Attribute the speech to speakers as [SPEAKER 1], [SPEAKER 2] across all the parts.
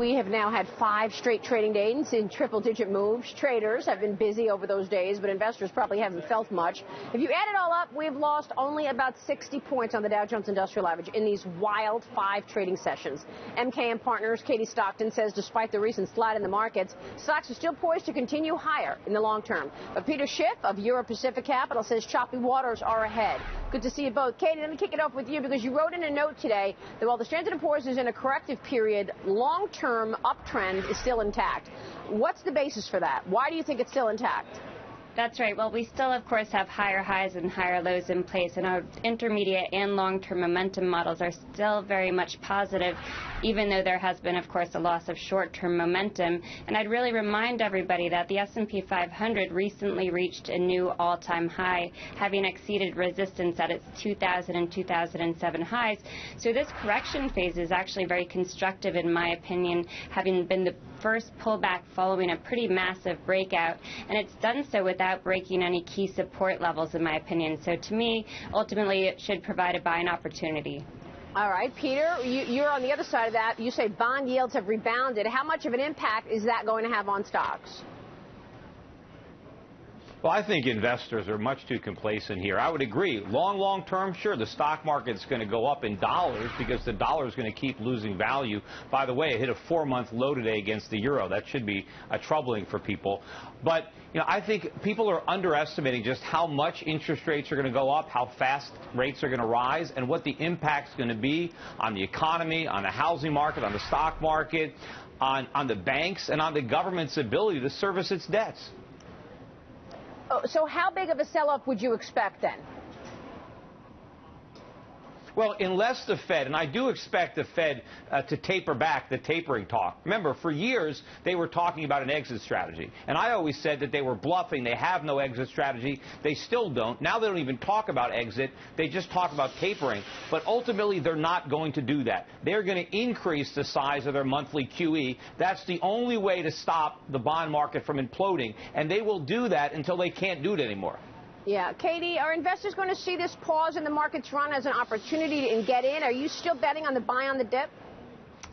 [SPEAKER 1] We have now had 5 straight trading days in triple-digit moves. Traders have been busy over those days, but investors probably haven't felt much. If you add it all up, we've lost only about 60 points on the Dow Jones Industrial Average in these wild 5 trading sessions. MKM Partners' Katie Stockton says despite the recent slide in the markets, stocks are still poised to continue higher in the long term. But Peter Schiff of Euro Pacific Capital says choppy waters are ahead. Good to see you both. Katie, let me kick it off with you because you wrote in a note today that while the Standard & Poor's is in a corrective period, long-term uptrend is still intact. What's the basis for that? Why do you think it's still intact?
[SPEAKER 2] That's right. Well, we still, of course, have higher highs and higher lows in place, and our intermediate and long-term momentum models are still very much positive, even though there has been, of course, a loss of short-term momentum. And I'd really remind everybody that the S&P 500 recently reached a new all-time high, having exceeded resistance at its 2000 and 2007 highs. So this correction phase is actually very constructive, in my opinion, having been the first pullback following a pretty massive breakout, and it's done so without breaking any key support levels, in my opinion. So to me, ultimately, it should provide a buying opportunity.
[SPEAKER 1] All right, Peter, you're on the other side of that. You say bond yields have rebounded. How much of an impact is that going to have on stocks?
[SPEAKER 3] Well, I think investors are much too complacent here. I would agree. Long term, sure, the stock market's going to go up in dollars because the dollar is going to keep losing value. By the way, it hit a 4-month low today against the euro. That should be troubling for people. But, I think people are underestimating just how much interest rates are going to go up, how fast rates are going to rise, and what the impact's going to be on the economy, on the housing market, on the stock market, on the banks, and on the government's ability to service its debts.
[SPEAKER 1] So how big of a sell-off would you expect then?
[SPEAKER 3] Well, unless the Fed, and I do expect the Fed to taper back the tapering talk. Remember, for years, they were talking about an exit strategy. And I always said that they were bluffing. They have no exit strategy. They still don't. Now they don't even talk about exit. They just talk about tapering. But ultimately, they're not going to do that. They're going to increase the size of their monthly QE. That's the only way to stop the bond market from imploding. And they will do that until they can't do it anymore.
[SPEAKER 1] Yeah. Katie, are investors going to see this pause in the market's run as an opportunity to get in? Are you still betting on the buy on the dip?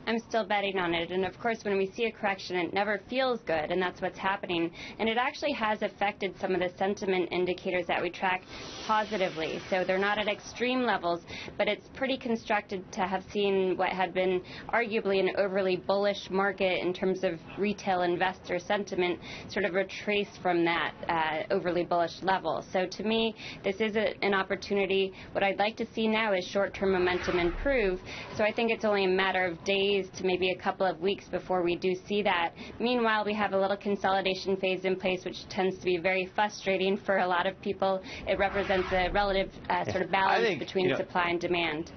[SPEAKER 2] I'm still betting on it, and of course when we see a correction it never feels good, and that's what's happening, and it actually has affected some of the sentiment indicators that we track positively. So they're not at extreme levels, but it's pretty constructive to have seen what had been arguably an overly bullish market in terms of retail investor sentiment sort of retrace from that overly bullish level. So to me, this is an opportunity. What I'd like to see now is short-term momentum improve, so I think it's only a matter of days to maybe a couple of weeks before we do see that. Meanwhile, we have a little consolidation phase in place, which tends to be very frustrating for a lot of people. It represents a relative sort of balance between supply and demand.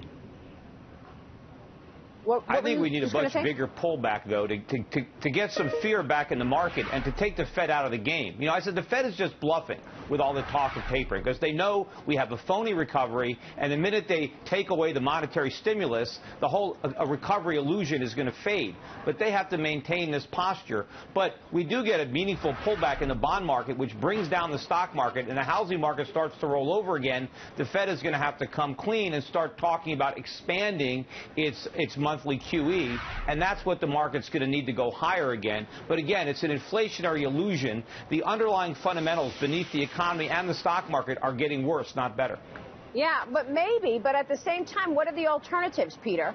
[SPEAKER 3] I think we need a much bigger pullback, though, to get some fear back in the market and to take the Fed out of the game. I said the Fed is just bluffing with all the talk of tapering because they know we have a phony recovery, and the minute they take away the monetary stimulus, the whole recovery illusion is going to fade. But they have to maintain this posture. But we do get a meaningful pullback in the bond market, which brings down the stock market, and the housing market starts to roll over again. The Fed is going to have to come clean and start talking about expanding its monthly QE, and that's what the market's going to need to go higher again. But again, it's an inflationary illusion. The underlying fundamentals beneath the economy and the stock market are getting worse, not better.
[SPEAKER 1] Yeah, but at the same time, what are the alternatives, Peter?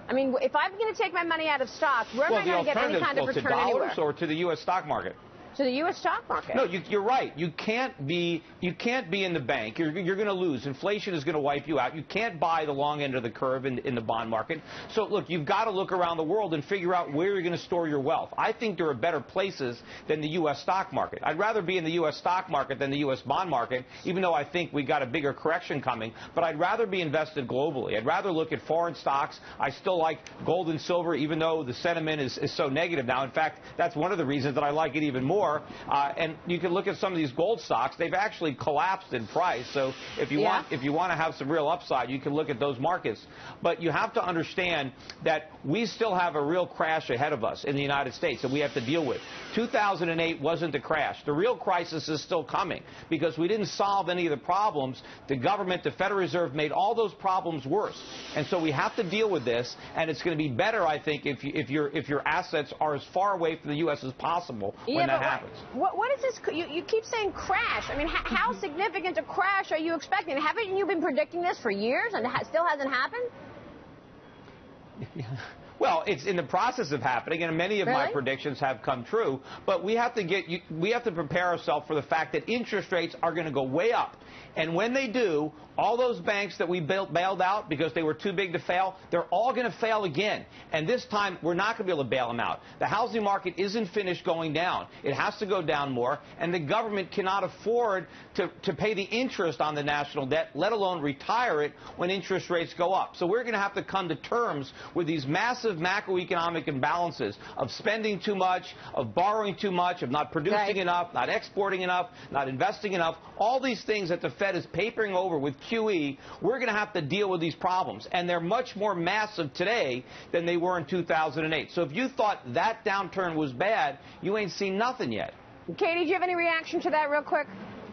[SPEAKER 1] I mean, if I'm going to take my money out of stocks, where am I going to get any kind of return anywhere?
[SPEAKER 3] To dollars or to the U.S. stock market?
[SPEAKER 1] To the U.S. stock market.
[SPEAKER 3] No, you're right. You can't be in the bank. You're going to lose. Inflation is going to wipe you out. You can't buy the long end of the curve in the bond market. So, look, you've got to look around the world and figure out where you're going to store your wealth. I think there are better places than the U.S. stock market. I'd rather be in the U.S. stock market than the U.S. bond market, even though I think we got a bigger correction coming. But I'd rather be invested globally. I'd rather look at foreign stocks. I still like gold and silver, even though the sentiment is so negative now. In fact, that's one of the reasons that I like it even more. more. And you can look at some of these gold stocks; they've actually collapsed in price. So if you want to have some real upside, you can look at those markets. But you have to understand that we still have a real crash ahead of us in the United States that we have to deal with. 2008 wasn't the crash. The real crisis is still coming because we didn't solve any of the problems. The government, the Federal Reserve, made all those problems worse. And so we have to deal with this, and it's going to be better, I think, if your assets are as far away from the U.S. as possible when that happens.
[SPEAKER 1] What is this? You keep saying crash. I mean, how significant a crash are you expecting? Haven't you been predicting this for years and it still hasn't happened?
[SPEAKER 3] Well, it's in the process of happening, and many of my predictions have come true. But we have to prepare ourselves for the fact that interest rates are going to go way up. And when they do, all those banks that we bailed out because they were too big to fail, they're all going to fail again. And this time, we're not going to be able to bail them out. The housing market isn't finished going down. It has to go down more, and the government cannot afford to pay the interest on the national debt, let alone retire it when interest rates go up. So we're going to have to come to terms with these massive macroeconomic imbalances of spending too much, of borrowing too much, of not producing enough, not exporting enough, not investing enough. All these things that the Fed is papering over with QE, we're going to have to deal with these problems. And they're much more massive today than they were in 2008. So if you thought that downturn was bad, you ain't seen nothing yet.
[SPEAKER 1] Katie, do you have any reaction to that real quick?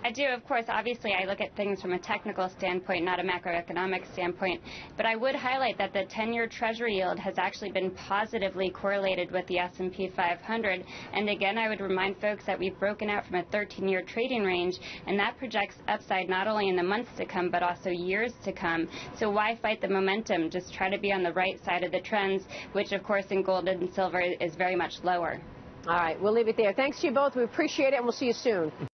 [SPEAKER 2] I do, of course. Obviously, I look at things from a technical standpoint, not a macroeconomic standpoint. But I would highlight that the 10-year Treasury yield has actually been positively correlated with the S&P 500. And again, I would remind folks that we've broken out from a 13-year trading range, and that projects upside not only in the months to come, but also years to come. So why fight the momentum? Just try to be on the right side of the trends, which, of course, in gold and silver is very much lower.
[SPEAKER 1] All right, we'll leave it there. Thanks to you both. We appreciate it, and we'll see you soon.